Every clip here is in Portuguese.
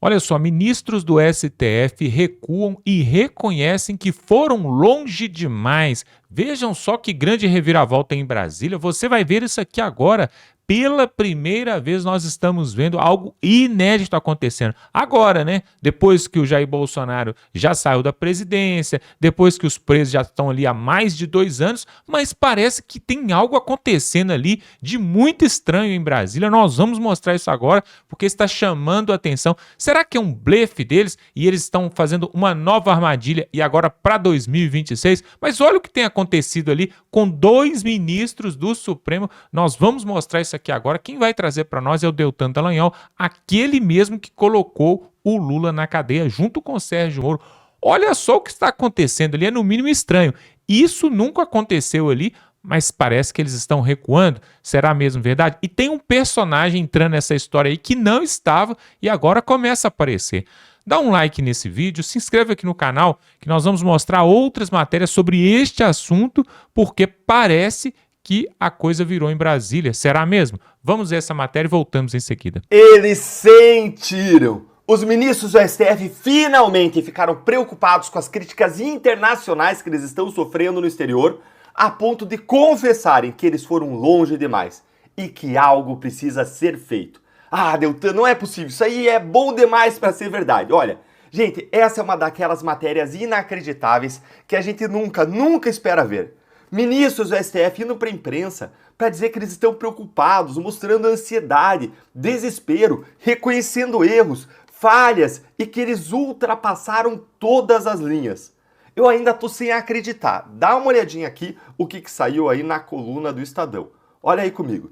Olha só, ministros do STF recuam e reconhecem que foram longe demais. Vejam só que grande reviravolta em Brasília. Você vai ver isso aqui agora. Pela primeira vez nós estamos vendo algo inédito acontecendo. Agora, né? Depois que o Jair Bolsonaro já saiu da presidência, depois que os presos já estão ali há mais de 2 anos, mas parece que tem algo acontecendo ali de muito estranho em Brasília. Nós vamos mostrar isso agora, porque está chamando a atenção. Será que é um blefe deles e eles estão fazendo uma nova armadilha e agora para 2026? Mas olha o que tem acontecido ali com 2 ministros do Supremo. Nós vamos mostrar isso aqui agora. Quem vai trazer para nós é o Deltan Dallagnol, aquele mesmo que colocou o Lula na cadeia junto com o Sérgio Moro. Olha só o que está acontecendo ali, é no mínimo estranho. Isso nunca aconteceu ali, mas parece que eles estão recuando. Será mesmo verdade? E tem um personagem entrando nessa história aí que não estava e agora começa a aparecer. Dá um like nesse vídeo, se inscreve aqui no canal que nós vamos mostrar outras matérias sobre este assunto, porque parece que a coisa virou em Brasília. Será mesmo? Vamos ver essa matéria e voltamos em seguida. Eles sentiram. Os ministros do STF finalmente ficaram preocupados com as críticas internacionais que eles estão sofrendo no exterior, a ponto de confessarem que eles foram longe demais e que algo precisa ser feito. Ah, Deltan, não é possível, isso aí é bom demais para ser verdade. Olha, gente, essa é uma daquelas matérias inacreditáveis que a gente nunca espera ver. Ministros do STF indo para a imprensa para dizer que eles estão preocupados, mostrando ansiedade, desespero, reconhecendo erros, falhas e que eles ultrapassaram todas as linhas. Eu ainda tô sem acreditar. Dá uma olhadinha aqui o que saiu aí na coluna do Estadão. Olha aí comigo.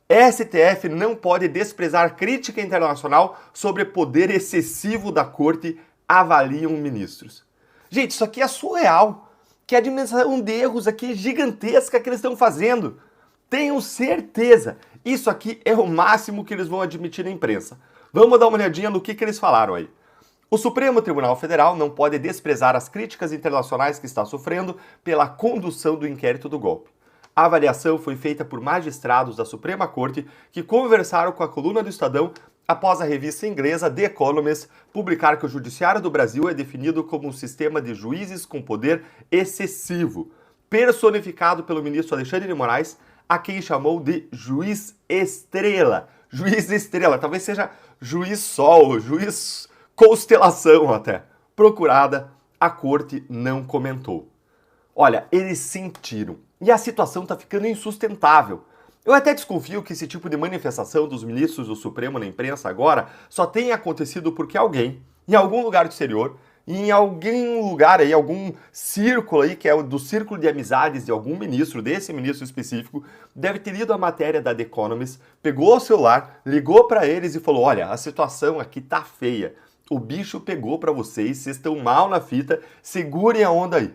STF não pode desprezar crítica internacional sobre poder excessivo da corte, avaliam ministros. Gente, isso aqui é surreal. Que a dimensão de erros aqui gigantesca que eles estão fazendo. Tenho certeza. Isso aqui é o máximo que eles vão admitir na imprensa. Vamos dar uma olhadinha no que eles falaram aí. O Supremo Tribunal Federal não pode desprezar as críticas internacionais que está sofrendo pela condução do inquérito do golpe. A avaliação foi feita por magistrados da Suprema Corte que conversaram com a coluna do Estadão após a revista inglesa The Economist publicar que o Judiciário do Brasil é definido como um sistema de juízes com poder excessivo, personificado pelo ministro Alexandre de Moraes, a quem chamou de juiz estrela. Juiz estrela, talvez seja juiz sol, juiz constelação até. Procurada, a corte não comentou. Olha, eles sentiram. E a situação está ficando insustentável. Eu até desconfio que esse tipo de manifestação dos ministros do Supremo na imprensa agora só tenha acontecido porque alguém, em algum lugar do exterior, em algum lugar aí, algum círculo aí, que é do círculo de amizades de algum ministro, desse ministro específico, deve ter lido a matéria da The Economist, pegou o celular, ligou para eles e falou: olha, a situação aqui tá feia. O bicho pegou para vocês estão mal na fita, segurem a onda aí.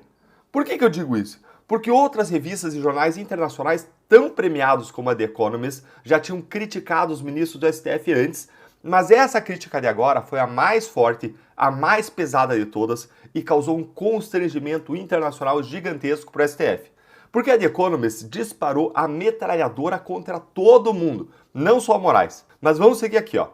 Por que eu digo isso? Porque outras revistas e jornais internacionais tão premiados como a The Economist já tinham criticado os ministros do STF antes, mas essa crítica de agora foi a mais forte, a mais pesada de todas e causou um constrangimento internacional gigantesco para o STF. Porque a The Economist disparou a metralhadora contra todo mundo, não só Moraes. Mas vamos seguir aqui, ó.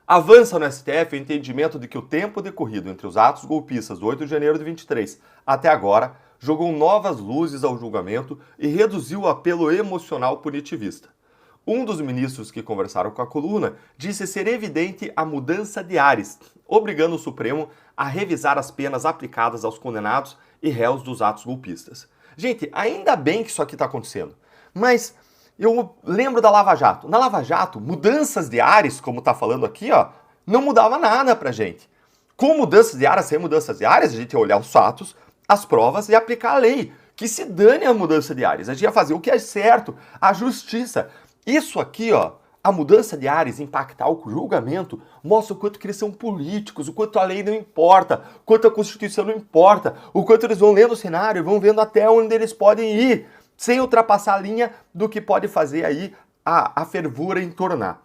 Avança no STF o entendimento de que o tempo decorrido entre os atos golpistas do 8 de janeiro de 23 até agora jogou novas luzes ao julgamento e reduziu o apelo emocional punitivista. Um dos ministros que conversaram com a coluna disse ser evidente a mudança de ares, obrigando o Supremo a revisar as penas aplicadas aos condenados e réus dos atos golpistas. Gente, ainda bem que isso aqui está acontecendo, mas eu lembro da Lava Jato. Na Lava Jato, mudanças de ares, como está falando aqui, ó, não mudava nada pra gente. Com mudanças de ares, sem mudanças de ares, a gente ia olhar os fatos, as provas e aplicar a lei. Que se dane a mudança de ares. A gente ia fazer o que é certo, a justiça. Isso aqui, ó, a mudança de ares impactar o julgamento mostra o quanto que eles são políticos, o quanto a lei não importa, o quanto a Constituição não importa, o quanto eles vão lendo o cenário e vão vendo até onde eles podem ir, sem ultrapassar a linha do que pode fazer aí a fervura entornar.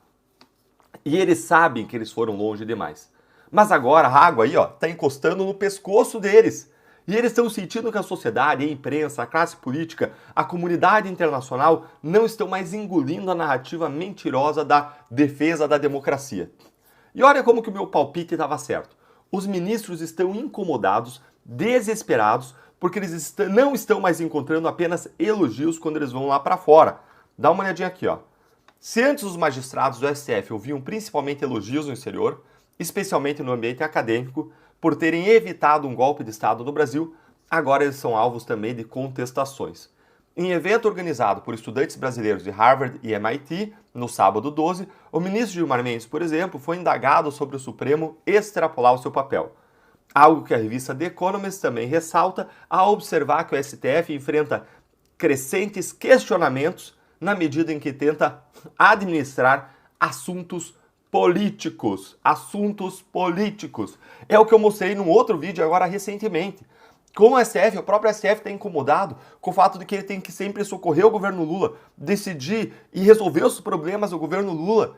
E eles sabem que eles foram longe demais. Mas agora a água aí, ó, tá encostando no pescoço deles. E eles estão sentindo que a sociedade, a imprensa, a classe política, a comunidade internacional não estão mais engolindo a narrativa mentirosa da defesa da democracia. E olha como que o meu palpite estava certo. Os ministros estão incomodados, desesperados, porque eles não estão mais encontrando apenas elogios quando eles vão lá para fora. Dá uma olhadinha aqui, ó. Se antes os magistrados do STF ouviam principalmente elogios no exterior, especialmente no ambiente acadêmico, por terem evitado um golpe de Estado no Brasil, agora eles são alvos também de contestações. Em evento organizado por estudantes brasileiros de Harvard e MIT, no sábado 12, o ministro Gilmar Mendes, por exemplo, foi indagado sobre o Supremo extrapolar o seu papel. Algo que a revista The Economist também ressalta ao observar que o STF enfrenta crescentes questionamentos na medida em que tenta administrar assuntos políticos. Assuntos políticos. É o que eu mostrei num outro vídeo agora recentemente. Como o próprio STF está incomodado com o fato de que ele tem que sempre socorrer o governo Lula, decidir e resolver os problemas do governo Lula.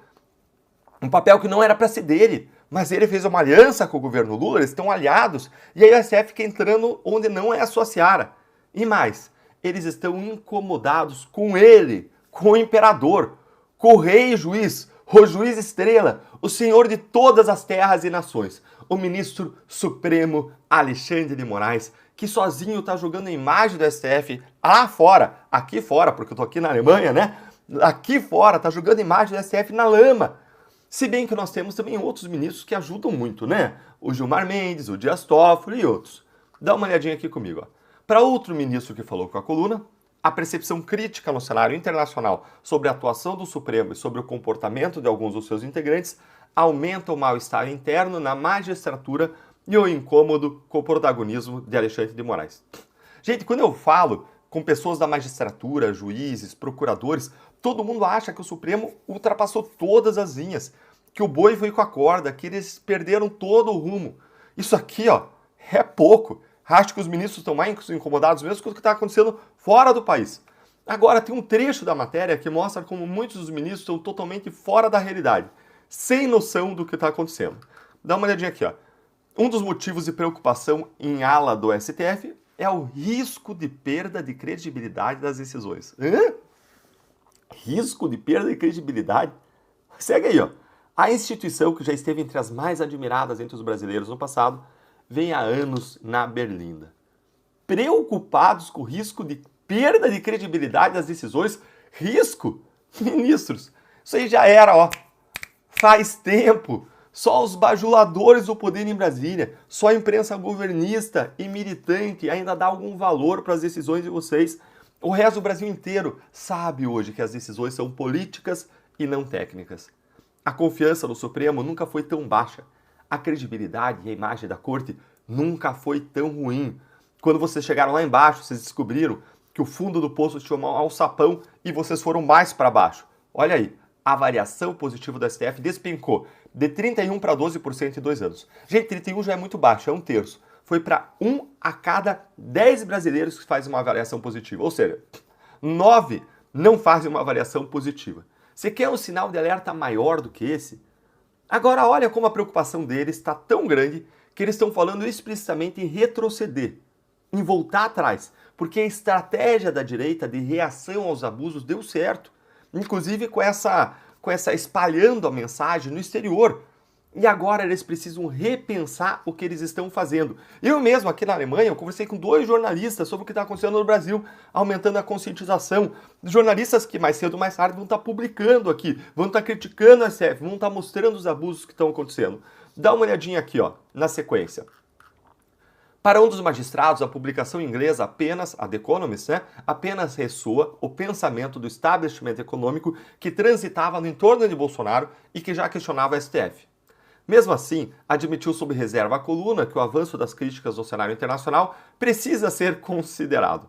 Um papel que não era para ser dele, mas ele fez uma aliança com o governo Lula, eles estão aliados, e aí o STF fica entrando onde não é a sua seara. E mais, eles estão incomodados com ele, com o imperador, com o rei e juiz, o juiz estrela, o senhor de todas as terras e nações, o ministro supremo Alexandre de Moraes, que sozinho está jogando a imagem do STF lá fora, aqui fora, porque eu tô aqui na Alemanha, né? Aqui fora, tá jogando a imagem do STF na lama. Se bem que nós temos também outros ministros que ajudam muito, né? O Gilmar Mendes, o Dias Toffoli e outros. Dá uma olhadinha aqui comigo, ó. Para outro ministro que falou com a coluna, a percepção crítica no cenário internacional sobre a atuação do Supremo e sobre o comportamento de alguns dos seus integrantes aumenta o mal-estar interno na magistratura e o incômodo com o protagonismo de Alexandre de Moraes. Gente, quando eu falo com pessoas da magistratura, juízes, procuradores, todo mundo acha que o Supremo ultrapassou todas as linhas, que o boi foi com a corda, que eles perderam todo o rumo. Isso aqui, ó, é pouco. Acho que os ministros estão mais incomodados mesmo com o que está acontecendo fora do país. Agora, tem um trecho da matéria que mostra como muitos dos ministros estão totalmente fora da realidade, sem noção do que está acontecendo. Dá uma olhadinha aqui, ó. Um dos motivos de preocupação em ala do STF é o risco de perda de credibilidade das decisões. Hã? Risco de perda de credibilidade? Segue aí, ó. A instituição que já esteve entre as mais admiradas entre os brasileiros no passado vem há anos na berlinda. Preocupados com o risco de perda de credibilidade das decisões? Risco? Ministros, isso aí já era, ó. Faz tempo. Só os bajuladores do poder em Brasília, só a imprensa governista e militante ainda dá algum valor para as decisões de vocês. O resto do Brasil inteiro sabe hoje que as decisões são políticas e não técnicas. A confiança no Supremo nunca foi tão baixa. A credibilidade e a imagem da corte nunca foi tão ruim. Quando vocês chegaram lá embaixo, vocês descobriram que o fundo do poço tinha um alçapão e vocês foram mais para baixo. Olha aí, a variação positiva do STF despencou de 31% para 12% em 2 anos. Gente, 31 já é muito baixo, é 1/3. Foi para 1 a cada 10 brasileiros que fazem uma avaliação positiva. Ou seja, 9 não fazem uma avaliação positiva. Você quer um sinal de alerta maior do que esse? Agora olha como a preocupação deles está tão grande que eles estão falando explicitamente em retroceder, em voltar atrás, porque a estratégia da direita de reação aos abusos deu certo, inclusive com essa espalhando a mensagem no exterior. E agora eles precisam repensar o que eles estão fazendo. Eu mesmo, aqui na Alemanha, eu conversei com 2 jornalistas sobre o que está acontecendo no Brasil, aumentando a conscientização. Jornalistas que mais cedo ou mais tarde vão estar publicando aqui, vão estar criticando a STF, vão estar mostrando os abusos que estão acontecendo. Dá uma olhadinha aqui, ó, na sequência. Para um dos magistrados, a publicação inglesa apenas, a The Economist, né, apenas ressoa o pensamento do establishment econômico que transitava no entorno de Bolsonaro e que já questionava a STF. Mesmo assim, admitiu sob reserva à coluna que o avanço das críticas no cenário internacional precisa ser considerado.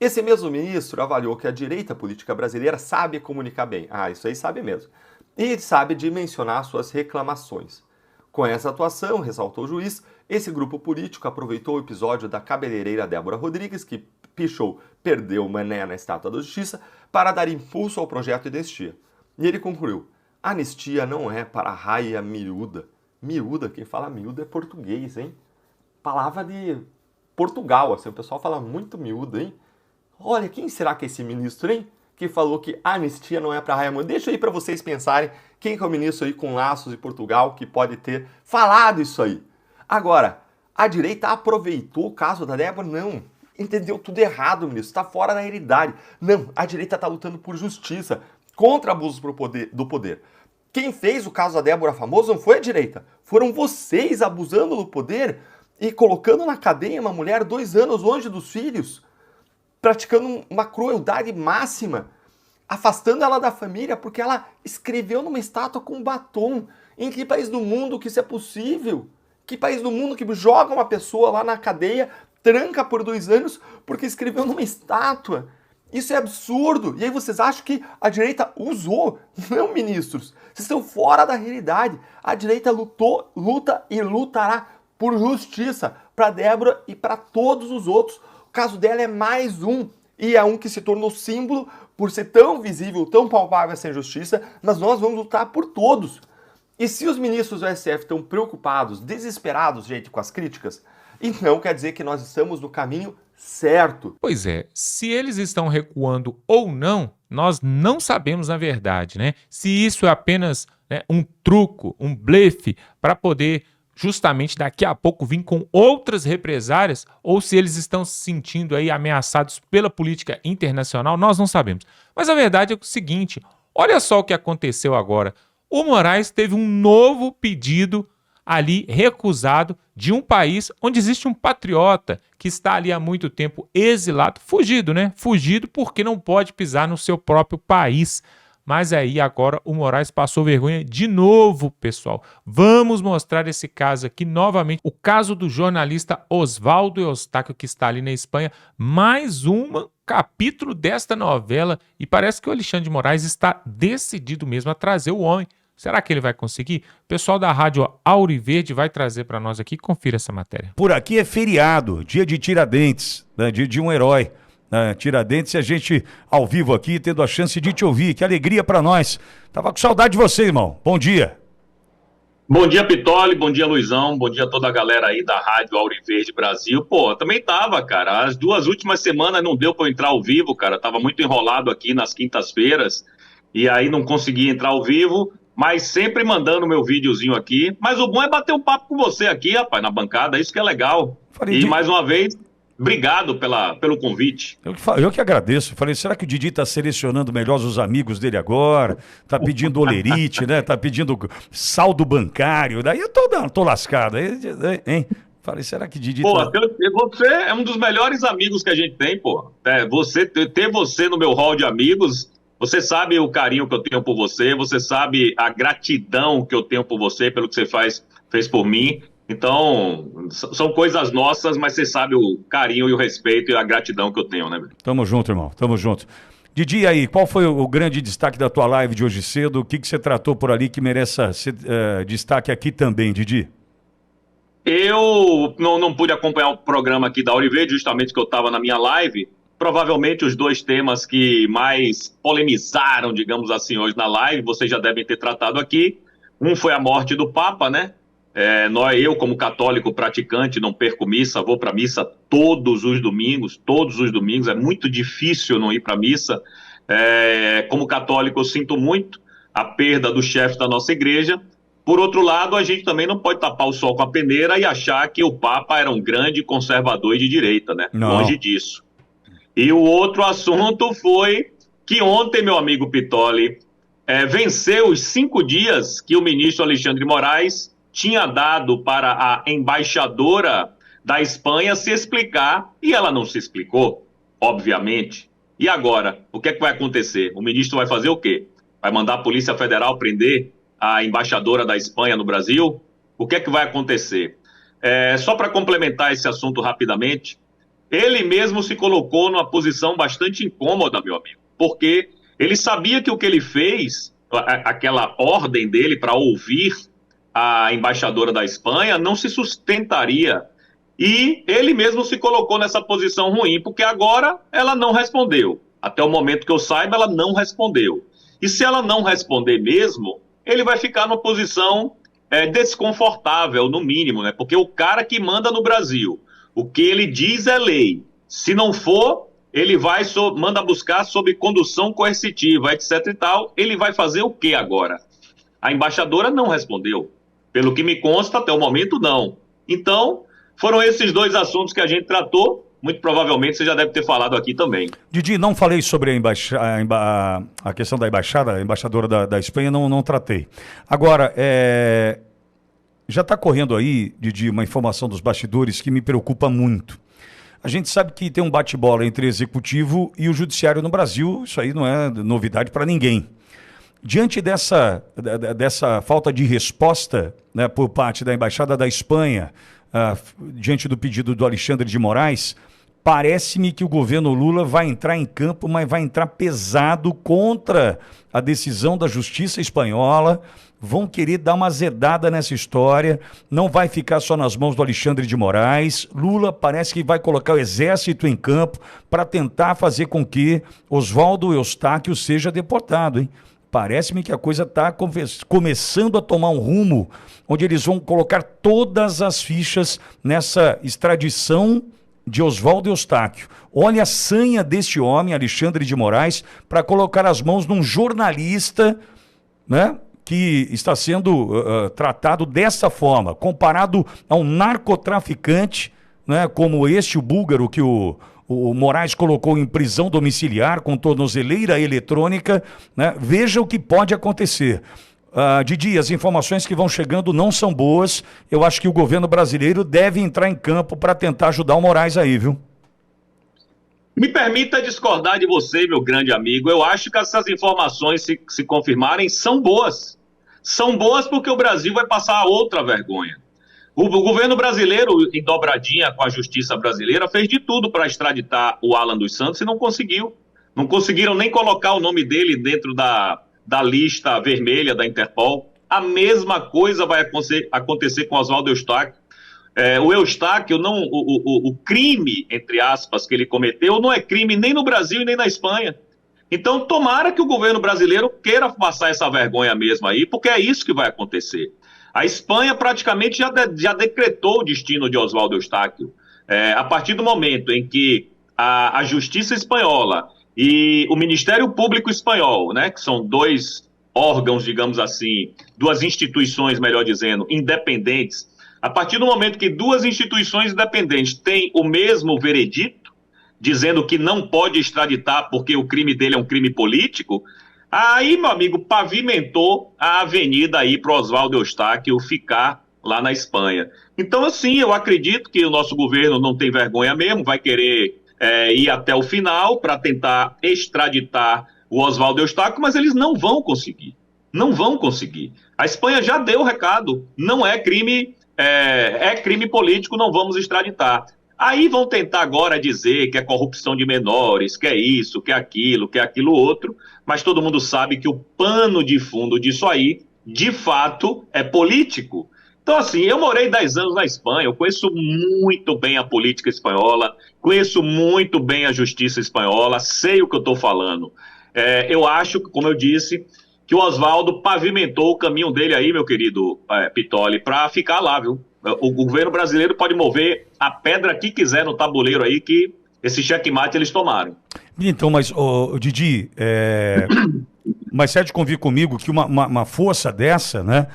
Esse mesmo ministro avaliou que a direita política brasileira sabe comunicar bem. Ah, isso aí sabe mesmo. E sabe dimensionar suas reclamações. Com essa atuação, ressaltou o juiz, esse grupo político aproveitou o episódio da cabeleireira Débora Rodrigues, que perdeu o mané na Estátua da Justiça, para dar impulso ao projeto de anistia. E ele concluiu, anistia não é para raia miúda. Miúda, quem fala miúda é português, hein? Palavra de Portugal, assim, o pessoal fala muito miúda, hein? Olha, quem será que é esse ministro, hein? que falou que a anistia não é para Raimon. Deixa aí para vocês pensarem quem que é o ministro aí com laços de Portugal que pode ter falado isso aí. Agora, a direita aproveitou o caso da Débora? Não. Entendeu tudo errado, ministro. Está fora da realidade. Não, a direita está lutando por justiça, contra abusos do poder. Quem fez o caso da Débora famoso não foi a direita. Foram vocês abusando do poder e colocando na cadeia uma mulher 2 anos longe dos filhos, praticando uma crueldade máxima, afastando ela da família porque ela escreveu numa estátua com batom. Em que país do mundo que isso é possível? Que país do mundo que joga uma pessoa lá na cadeia, tranca por 2 anos porque escreveu numa estátua? Isso é absurdo. E aí vocês acham que a direita usou? Não, ministros. Vocês estão fora da realidade. A direita lutou, luta e lutará por justiça para Débora e para todos os outros. O caso dela é mais um. E é um que se tornou símbolo por ser tão visível, tão palpável essa injustiça. Mas nós vamos lutar por todos. E se os ministros do STF estão preocupados, desesperados, gente, com as críticas, então quer dizer que nós estamos no caminho certo. Pois é, se eles estão recuando ou não, nós não sabemos na verdade, né? Se isso é apenas, né, um truco, um blefe para poder justamente daqui a pouco vir com outras represárias ou se eles estão se sentindo aí ameaçados pela política internacional, nós não sabemos. Mas a verdade é o seguinte, olha só o que aconteceu agora. O Moraes teve um novo pedido ali recusado de um país onde existe um patriota que está ali há muito tempo exilado, fugido, né? Fugido porque não pode pisar no seu próprio país. Mas aí agora o Moraes passou vergonha de novo, pessoal. Vamos mostrar esse caso aqui novamente. O caso do jornalista Oswaldo Eustáquio, que está ali na Espanha. Mais um capítulo desta novela. E parece que o Alexandre de Moraes está decidido mesmo a trazer o homem. Será que ele vai conseguir? O pessoal da Rádio Auriverde vai trazer para nós aqui. Confira essa matéria. Por aqui é feriado, dia de Tiradentes, né? Dia de um herói. Tiradentes, e a gente ao vivo aqui, tendo a chance de te ouvir. Que alegria para nós. Tava com saudade de você, irmão. Bom dia. Bom dia, Pitoli. Bom dia, Luizão. Bom dia a toda a galera aí da Rádio Auriverde Brasil. Pô, também tava, cara. As 2 últimas semanas não deu para eu entrar ao vivo, cara. Tava muito enrolado aqui nas quintas-feiras. E aí não consegui entrar ao vivo. Mas sempre mandando meu videozinho aqui. Mas o bom é bater um papo com você aqui, rapaz, na bancada. Isso que é legal. E mais uma vez, obrigado pelo convite. Eu que agradeço. Falei, será que o Didi tá selecionando melhor os amigos dele agora? Tá pedindo olerite, né? Tá pedindo saldo bancário. Daí eu tô lascado. Hein? Falei, será que Didi... Pô, você é um dos melhores amigos que a gente tem, pô. Ter você no meu hall de amigos... Você sabe o carinho que eu tenho por você, você sabe a gratidão que eu tenho por você, pelo que você fez por mim. Então, são coisas nossas, mas você sabe o carinho e o respeito e a gratidão que eu tenho, né? Tamo junto, irmão, tamo junto. Didi, aí, qual foi o grande destaque da tua live de hoje cedo? O que você tratou por ali que merece ser destaque aqui também, Didi? Eu não pude acompanhar o programa aqui da Auriverde, justamente que eu estava na minha live. Provavelmente os 2 temas que mais polemizaram, digamos assim, hoje na live, vocês já devem ter tratado aqui. Um foi a morte do Papa, né? Eu, como católico praticante, não perco missa, vou para missa todos os domingos, é muito difícil não ir para missa. Como católico, eu sinto muito a perda do chefe da nossa igreja. Por outro lado, a gente também não pode tapar o sol com a peneira e achar que o Papa era um grande conservador e de direita, né? Não. Longe disso. E o outro assunto foi que ontem, meu amigo Pitoli, venceu os 5 dias que o ministro Alexandre de Moraes tinha dado para a embaixadora da Espanha se explicar, e ela não se explicou, obviamente. E agora, o que é que vai acontecer? O ministro vai fazer o quê? Vai mandar a Polícia Federal prender a embaixadora da Espanha no Brasil? O que é que vai acontecer? Só para complementar esse assunto rapidamente, ele mesmo se colocou numa posição bastante incômoda, meu amigo, porque ele sabia que o que ele fez, aquela ordem dele para ouvir a embaixadora da Espanha, não se sustentaria. E ele mesmo se colocou nessa posição ruim, porque agora ela não respondeu. Até o momento que eu saiba, ela não respondeu. E se ela não responder mesmo, ele vai ficar numa posição desconfortável, no mínimo, né? Porque o cara que manda no Brasil, o que ele diz é lei. Se não for, ele manda buscar sob condução coercitiva, etc e tal. Ele vai fazer o que agora? A embaixadora não respondeu. Pelo que me consta, até o momento, não. Então, foram esses dois assuntos que a gente tratou. Muito provavelmente você já deve ter falado aqui também. Didi, não falei sobre a questão da embaixada, a embaixadora da Espanha, não tratei. Agora, já está correndo aí, Didi, uma informação dos bastidores que me preocupa muito. A gente sabe que tem um bate-bola entre o executivo e o judiciário no Brasil, isso aí não é novidade para ninguém. Diante dessa falta de resposta, né, por parte da Embaixada da Espanha, diante do pedido do Alexandre de Moraes, parece-me que o governo Lula vai entrar em campo, mas vai entrar pesado contra a decisão da Justiça Espanhola. Vão querer dar uma azedada nessa história, não vai ficar só nas mãos do Alexandre de Moraes. Lula parece que vai colocar o exército em campo para tentar fazer com que Oswaldo Eustáquio seja deportado, hein? Parece-me que a coisa está começando a tomar um rumo onde eles vão colocar todas as fichas nessa extradição de Oswaldo Eustáquio. Olha a sanha deste homem, Alexandre de Moraes, para colocar as mãos num jornalista, né, que está sendo tratado dessa forma, comparado a um narcotraficante, né, como o búlgaro que o Moraes colocou em prisão domiciliar com tornozeleira eletrônica, né? Veja o que pode acontecer. Didi, as informações que vão chegando não são boas. Eu acho que o governo brasileiro deve entrar em campo para tentar ajudar o Moraes aí, viu? Me permita discordar de você, meu grande amigo. Eu acho que essas informações, se confirmarem, são boas. São boas porque o Brasil vai passar outra vergonha. O governo brasileiro, em dobradinha com a justiça brasileira, fez de tudo para extraditar o Alan dos Santos e não conseguiu. Não conseguiram nem colocar o nome dele dentro da lista vermelha da Interpol. A mesma coisa vai acontecer com Oswaldo Eustáquio. O Eustáquio, o crime, entre aspas, que ele cometeu, não é crime nem no Brasil e nem na Espanha. Então, tomara que o governo brasileiro queira passar essa vergonha mesmo aí, porque é isso que vai acontecer. A Espanha praticamente já decretou o destino de Oswaldo Eustáquio. A partir do momento em que a Justiça Espanhola e o Ministério Público Espanhol, né, que são dois órgãos, digamos assim, duas instituições, melhor dizendo, independentes, a partir do momento que duas instituições independentes têm o mesmo veredito, dizendo que não pode extraditar porque o crime dele é um crime político, aí, meu amigo, pavimentou a avenida aí para o Oswaldo Eustáquio ficar lá na Espanha. Então, assim, eu acredito que o nosso governo não tem vergonha mesmo, vai querer ir até o final para tentar extraditar o Oswaldo Eustáquio, mas eles não vão conseguir. Não vão conseguir. A Espanha já deu o recado, não é crime, é crime político, não vamos extraditar. Aí vão tentar agora dizer que é corrupção de menores, que é isso, que é aquilo outro, mas todo mundo sabe que o pano de fundo disso aí, de fato, é político. Então, assim, eu morei 10 anos na Espanha, eu conheço muito bem a política espanhola, conheço muito bem a justiça espanhola, sei o que eu estou falando. Eu acho, como eu disse, que o Oswaldo pavimentou o caminho dele aí, meu querido Pitoli, para ficar lá, viu? O governo brasileiro pode mover a pedra que quiser no tabuleiro aí, que esse checkmate eles tomaram. Então, mas, Didi, mas você há de convir comigo que uma força dessa, né,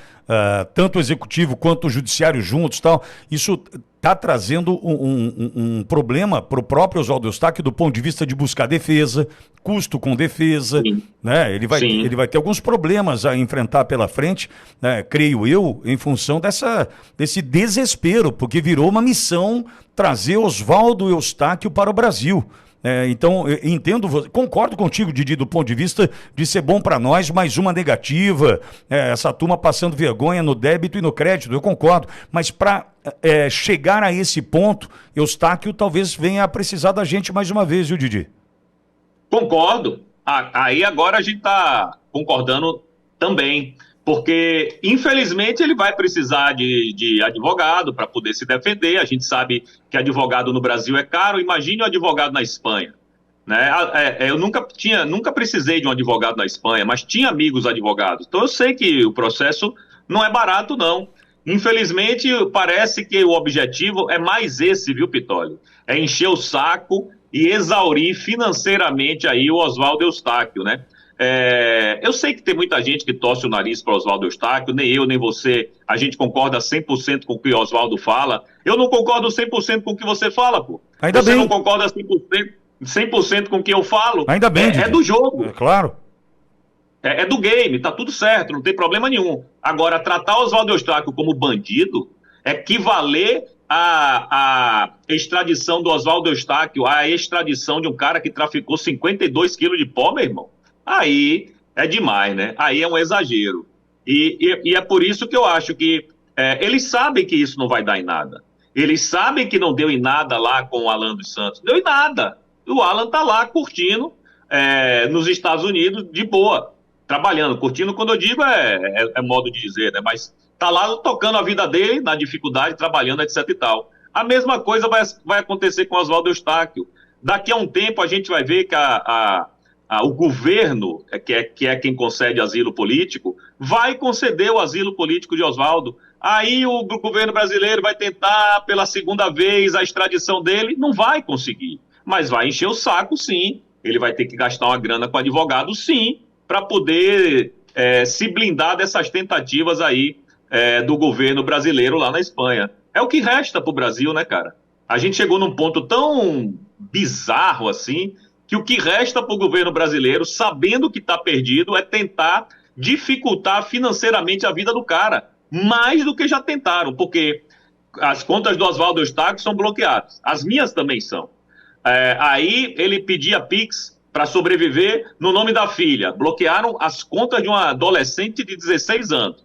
tanto o executivo quanto o judiciário juntos, tal, isso está trazendo um problema para o próprio Oswaldo Eustáquio do ponto de vista de buscar defesa, custo com defesa, né? Ele vai ter alguns problemas a enfrentar pela frente, né, creio eu, em função desse desespero, porque virou uma missão trazer Oswaldo Eustáquio para o Brasil. Então, eu entendo, concordo contigo, Didi, do ponto de vista de ser bom para nós, mais uma negativa, essa turma passando vergonha no débito e no crédito, eu concordo, mas para chegar a esse ponto, Eustáquio talvez venha a precisar da gente mais uma vez, viu, Didi? Concordo. Aí agora a gente está concordando também, porque infelizmente ele vai precisar de advogado para poder se defender. A gente sabe que advogado no Brasil é caro, imagine um advogado na Espanha, né? Eu nunca precisei de um advogado na Espanha, mas tinha amigos advogados, então eu sei que o processo não é barato não. Infelizmente parece que o objetivo é mais esse, viu, Pitoli? É encher o saco e exaurir financeiramente aí o Oswaldo Eustáquio, né? Eu sei que tem muita gente que torce o nariz para Oswaldo Eustáquio, nem eu, nem você, a gente concorda 100% com o que o Oswaldo fala. Eu não concordo 100% com o que você fala, pô. Ainda você bem. não concorda 100% com o que eu falo. Ainda bem, é do jogo. Claro. É do game, tá tudo certo, não tem problema nenhum. Agora, tratar Oswaldo Eustáquio como bandido é equivaler à extradição do Oswaldo Eustáquio, à extradição de um cara que traficou 52 quilos de pó, meu irmão. Aí é demais, né? Aí é um exagero. E é por isso que eu acho que eles sabem que isso não vai dar em nada. Eles sabem que não deu em nada lá com o Alan dos Santos. Deu em nada. O Alan tá lá curtindo nos Estados Unidos de boa, trabalhando. Curtindo, quando eu digo, é modo de dizer, né? Mas tá lá tocando a vida dele, na dificuldade, trabalhando, etc e tal. A mesma coisa vai acontecer com Oswaldo Eustáquio. Daqui a um tempo a gente vai ver que o governo, que é quem concede asilo político, vai conceder o asilo político de Oswaldo. Aí o governo brasileiro vai tentar, pela segunda vez, a extradição dele. Não vai conseguir, mas vai encher o saco, sim. Ele vai ter que gastar uma grana com advogado, sim, para poder se blindar dessas tentativas aí do governo brasileiro lá na Espanha. É o que resta para o Brasil, né, cara? A gente chegou num ponto tão bizarro assim, que o que resta para o governo brasileiro, sabendo que está perdido, é tentar dificultar financeiramente a vida do cara, mais do que já tentaram, porque as contas do Oswaldo Eustáquio são bloqueadas, as minhas também são. Aí ele pedia Pix para sobreviver no nome da filha, bloquearam as contas de uma adolescente de 16 anos.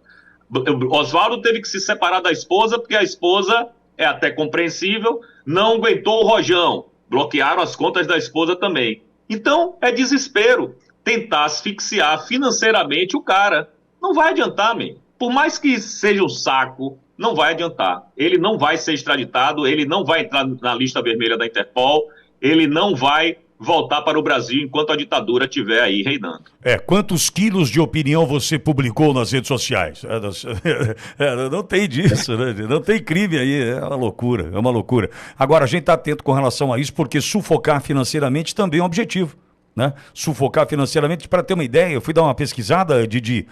Oswaldo teve que se separar da esposa, porque a esposa, é até compreensível, não aguentou o rojão. Bloquearam as contas da esposa também. Então, é desespero tentar asfixiar financeiramente o cara. Não vai adiantar, man. Por mais que seja um saco, não vai adiantar. Ele não vai ser extraditado, ele não vai entrar na lista vermelha da Interpol, ele não vai voltar para o Brasil enquanto a ditadura estiver aí reinando. Quantos quilos de opinião você publicou nas redes sociais? Não tem disso, né? Não tem crime aí, é uma loucura, é uma loucura. Agora, a gente está atento com relação a isso, porque sufocar financeiramente também é um objetivo, né? Sufocar financeiramente, para ter uma ideia, eu fui dar uma pesquisada, Didi,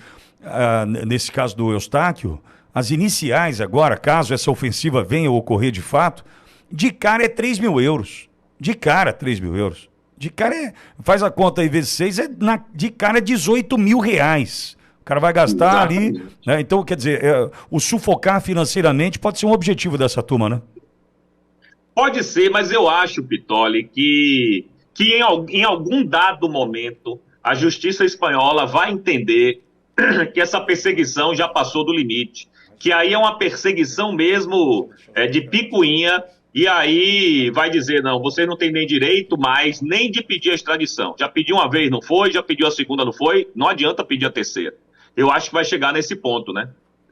nesse caso do Eustáquio, as iniciais agora, caso essa ofensiva venha a ocorrer de fato, de cara é 3 mil euros. De cara, 3 mil euros. De cara faz a conta aí vezes 6, de cara é 18 mil reais. O cara vai gastar ali, né? Então, quer dizer, o sufocar financeiramente pode ser um objetivo dessa turma, né? Pode ser, mas eu acho, Pitoli, que em algum dado momento a justiça espanhola vai entender que essa perseguição já passou do limite, que aí é uma perseguição mesmo de picuinha. E aí vai dizer, não, você não tem nem direito mais nem de pedir a extradição. Já pediu uma vez, não foi, já pediu a segunda, não foi, não adianta pedir a terceira. Eu acho que vai chegar nesse ponto, né?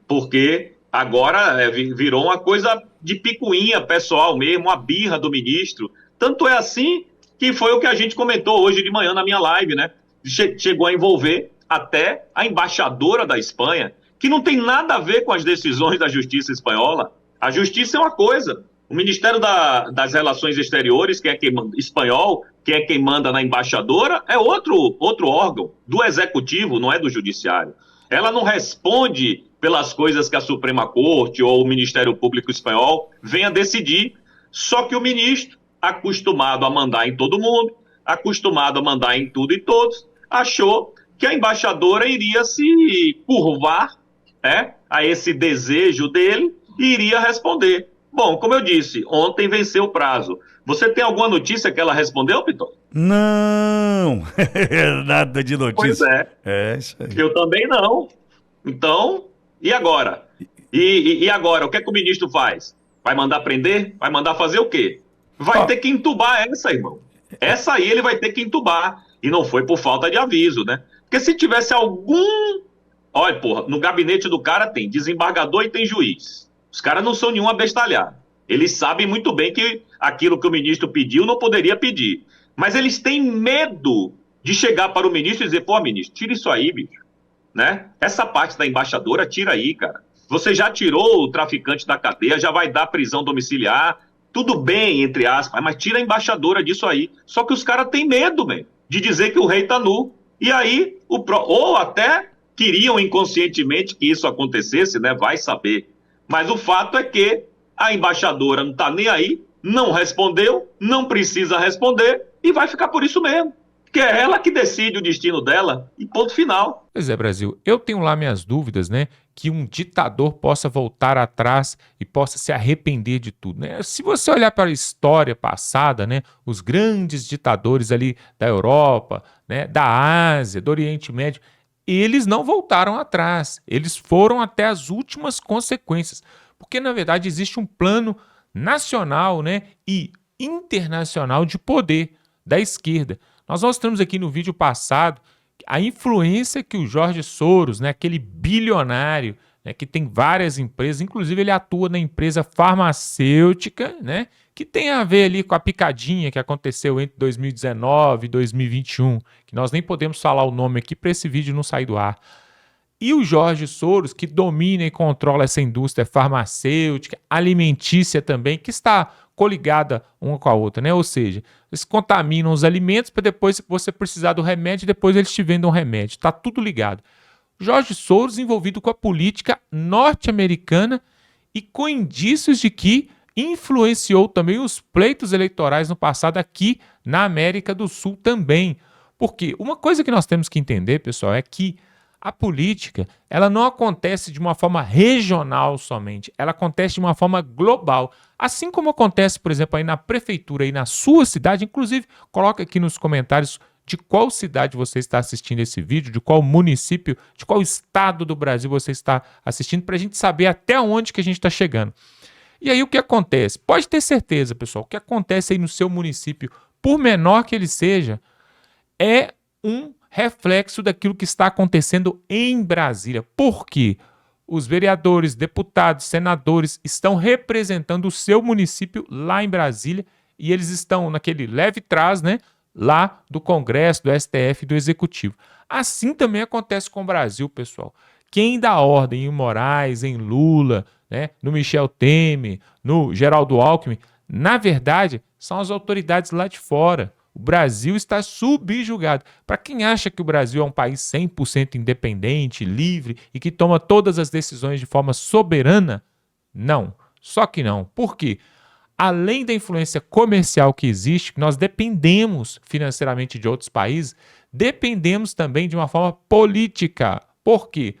Porque agora virou uma coisa de picuinha pessoal mesmo, uma birra do ministro. Tanto é assim que foi o que a gente comentou hoje de manhã na minha live, né? Chegou a envolver até a embaixadora da Espanha, que não tem nada a ver com as decisões da justiça espanhola. A justiça é uma coisa. O Ministério das Relações Exteriores, que é quem manda, espanhol, que é quem manda na embaixadora, é outro órgão do executivo, não é do judiciário. Ela não responde pelas coisas que a Suprema Corte ou o Ministério Público Espanhol venha decidir. Só que o ministro, acostumado a mandar em todo mundo, acostumado a mandar em tudo e todos, achou que a embaixadora iria se curvar a esse desejo dele e iria responder. Bom, como eu disse, ontem venceu o prazo. Você tem alguma notícia que ela respondeu, Piton? Não, nada de notícia. Pois é. É isso aí. Eu também não. Então, e agora? E agora, o que é que o ministro faz? Vai mandar prender? Vai mandar fazer o quê? Vai ter que entubar essa, irmão. Essa aí ele vai ter que entubar. E não foi por falta de aviso, né? Porque se tivesse algum... Olha, porra, no gabinete do cara tem desembargador e tem juiz. Os caras não são nenhum abestalhado. Eles sabem muito bem que aquilo que o ministro pediu não poderia pedir. Mas eles têm medo de chegar para o ministro e dizer, pô, ministro, tira isso aí, bicho. Né? Essa parte da embaixadora, tira aí, cara. Você já tirou o traficante da cadeia, já vai dar prisão domiciliar, tudo bem, entre aspas, mas tira a embaixadora disso aí. Só que os caras têm medo, man, de dizer que o rei tá nu. E aí, ou até queriam inconscientemente que isso acontecesse, né? Vai saber. Mas o fato é que a embaixadora não tá nem aí, não respondeu, não precisa responder e vai ficar por isso mesmo. Que é ela que decide o destino dela e ponto final. Pois é, Brasil, eu tenho lá minhas dúvidas, né? Que um ditador possa voltar atrás e possa se arrepender de tudo, né? Se você olhar para a história passada, né? Os grandes ditadores ali da Europa, né? Da Ásia, do Oriente Médio, eles não voltaram atrás. Eles foram até as últimas consequências. Porque, na verdade, existe um plano nacional, né? E internacional de poder da esquerda. Nós mostramos aqui no vídeo passado a influência que o Jorge Soros, né, aquele bilionário, né, que tem várias empresas, inclusive ele atua na empresa farmacêutica, né, que tem a ver ali com a picadinha que aconteceu entre 2019 e 2021, que nós nem podemos falar o nome aqui para esse vídeo não sair do ar. E o Jorge Soros, que domina e controla essa indústria farmacêutica, alimentícia também, que está coligada uma com a outra, né? Ou seja, eles contaminam os alimentos para depois você precisar do remédio, depois eles te vendem um remédio. Está tudo ligado. Jorge Soros envolvido com a política norte-americana e com indícios de que influenciou também os pleitos eleitorais no passado aqui na América do Sul também. Porque uma coisa que nós temos que entender, pessoal, é que a política, ela não acontece de uma forma regional somente, ela acontece de uma forma global. Assim como acontece, por exemplo, aí na prefeitura, aí na sua cidade, inclusive, coloca aqui nos comentários de qual cidade você está assistindo esse vídeo, de qual município, de qual estado do Brasil você está assistindo, para a gente saber até onde que a gente está chegando. E aí o que acontece? Pode ter certeza, pessoal, o que acontece aí no seu município, por menor que ele seja, é um reflexo daquilo que está acontecendo em Brasília. Por quê? Os vereadores, deputados, senadores estão representando o seu município lá em Brasília e eles estão naquele leve trás, né, lá do Congresso, do STF e do Executivo. Assim também acontece com o Brasil, pessoal. Quem dá ordem em Moraes, em Lula, né, no Michel Temer, no Geraldo Alckmin, na verdade, são as autoridades lá de fora. O Brasil está subjugado. Para quem acha que o Brasil é um país 100% independente, livre e que toma todas as decisões de forma soberana, não. Só que não. Por quê? Além da influência comercial que existe, nós dependemos financeiramente de outros países, dependemos também de uma forma política. Por quê?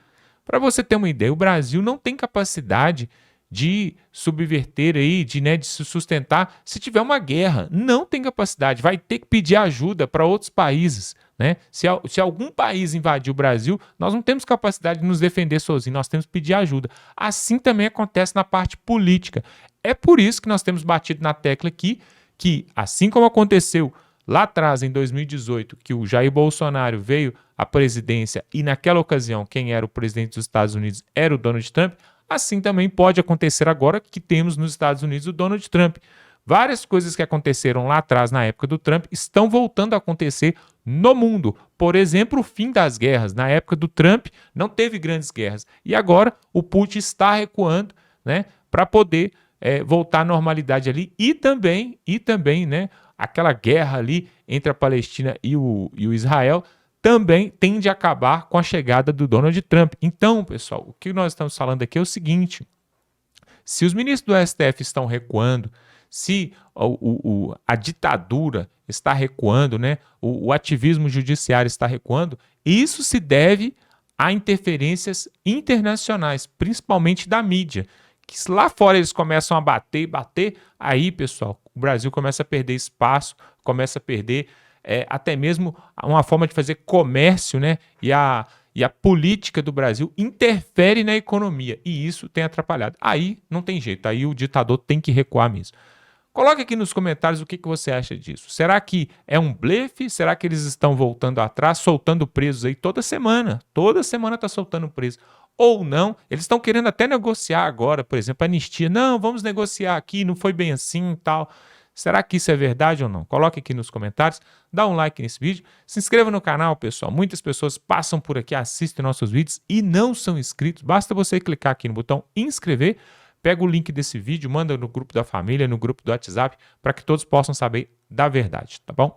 Para você ter uma ideia, o Brasil não tem capacidade de subverter aí, de se sustentar se tiver uma guerra. Não tem capacidade, vai ter que pedir ajuda para outros países, né? Se algum país invadir o Brasil, nós não temos capacidade de nos defender sozinhos, nós temos que pedir ajuda. Assim também acontece na parte política. É por isso que nós temos batido na tecla aqui, que assim como aconteceu lá atrás, em 2018, que o Jair Bolsonaro veio à presidência e naquela ocasião quem era o presidente dos Estados Unidos era o Donald Trump, assim também pode acontecer agora que temos nos Estados Unidos o Donald Trump. Várias coisas que aconteceram lá atrás, na época do Trump, estão voltando a acontecer no mundo. Por exemplo, o fim das guerras. Na época do Trump, não teve grandes guerras. E agora, o Putin está recuando, né, para poder voltar à normalidade ali. E também, né, aquela guerra ali entre a Palestina e o Israel também tende a acabar com a chegada do Donald Trump. Então, pessoal, o que nós estamos falando aqui é o seguinte: se os ministros do STF estão recuando, se a ditadura está recuando, né, o ativismo judiciário está recuando, isso se deve a interferências internacionais, principalmente da mídia. Que se lá fora eles começam a bater, aí, pessoal, o Brasil começa a perder espaço, começa a perder até mesmo uma forma de fazer comércio, né? E a política do Brasil interfere na economia e isso tem atrapalhado. Aí não tem jeito, aí o ditador tem que recuar mesmo. Coloque aqui nos comentários o que você acha disso. Será que é um blefe? Será que eles estão voltando atrás, soltando presos aí toda semana? Toda semana está soltando preso. Ou não, eles estão querendo até negociar agora, por exemplo, anistia. Não, vamos negociar aqui, não foi bem assim e tal. Será que isso é verdade ou não? Coloque aqui nos comentários, dá um like nesse vídeo, se inscreva no canal, pessoal. Muitas pessoas passam por aqui, assistem nossos vídeos e não são inscritos. Basta você clicar aqui no botão inscrever, pega o link desse vídeo, manda no grupo da família, no grupo do WhatsApp, para que todos possam saber da verdade, tá bom?